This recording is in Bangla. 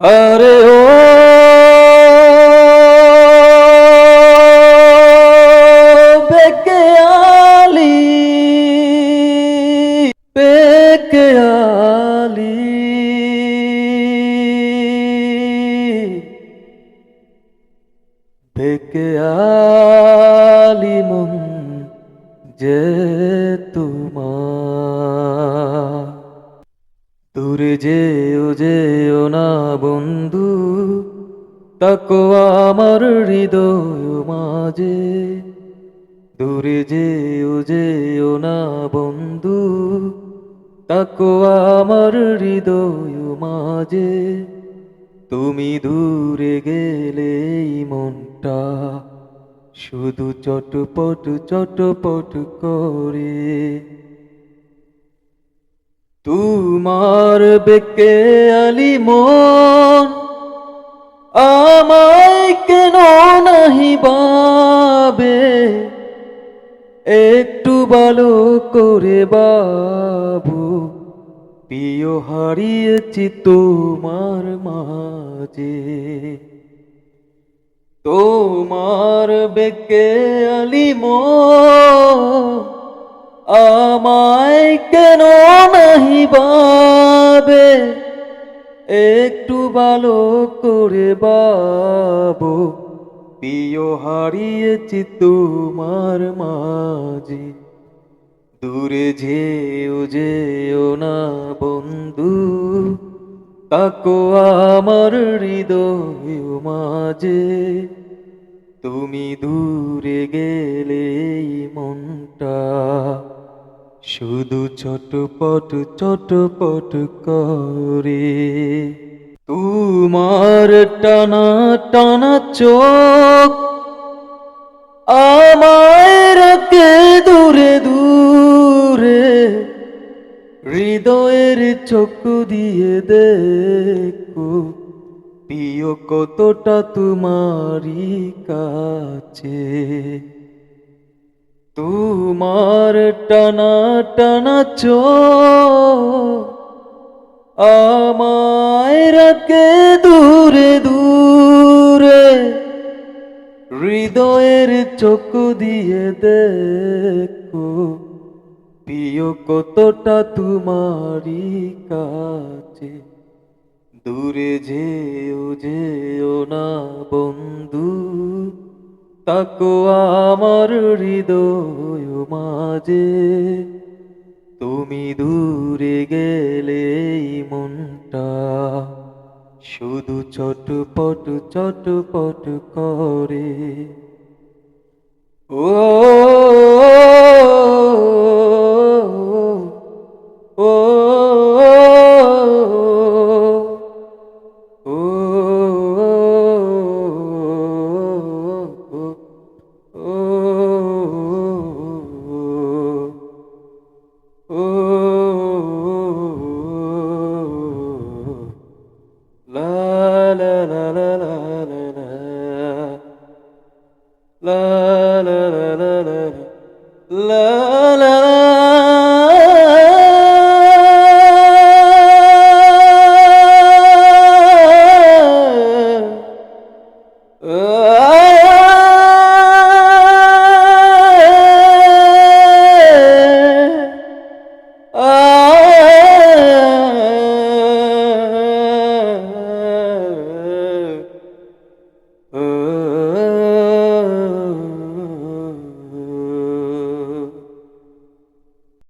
আরে ও বেকেয়ালি বেকেয়ালি বেকেয়ালি মন যে তোমার দূরে যেও না বন্ধু, তাকো আমার হৃদয় মাঝে। দূরে যেও না বন্ধু, তাকো আমার হৃদয় মাঝে। তুমি দূরে গেলেই মনটা শুধু চটপট চটপট করে। তোমার বেকেয়ালি মন আমায় কেন নাহি ভাবে, একটু ভালো করে বাবু। প্রিয় হারিয়েছি তোমার মাঝে। তোমার বেকেয়ালি মন আমায় কেন নাহি ভাবে, একটু ভালো করে বাবু। প্রিয় হারিয়েছি তোমার মাঝে। দূরে যেও না বন্ধু, তাকো আমার হৃদয় মাঝে। তুমি দূরে গেলেই মনটা শুধু চটপট চটপট করে। তোমার টানা টানা চোখ আমায় রাখে দূরে দূরে, হৃদয়ের চোখ দিয়ে দেখো প্রিয় কতটা তোমারই কাছে। তোমার টানা টানা চোখ আমায় রাখে দূরে দূরে, হৃদয়ের চোখ দিয়ে দেখো প্রিয় কতটা তোমারই কাছে। দূরে যেও না বন্ধু, তাকো আমার হৃদয় মাঝে। তুমি দূরে গেলেই মনটা শুধু চটপট চটপট করে। ও ও লা লা লা লা লা লা লা লা লা লা লা লা লা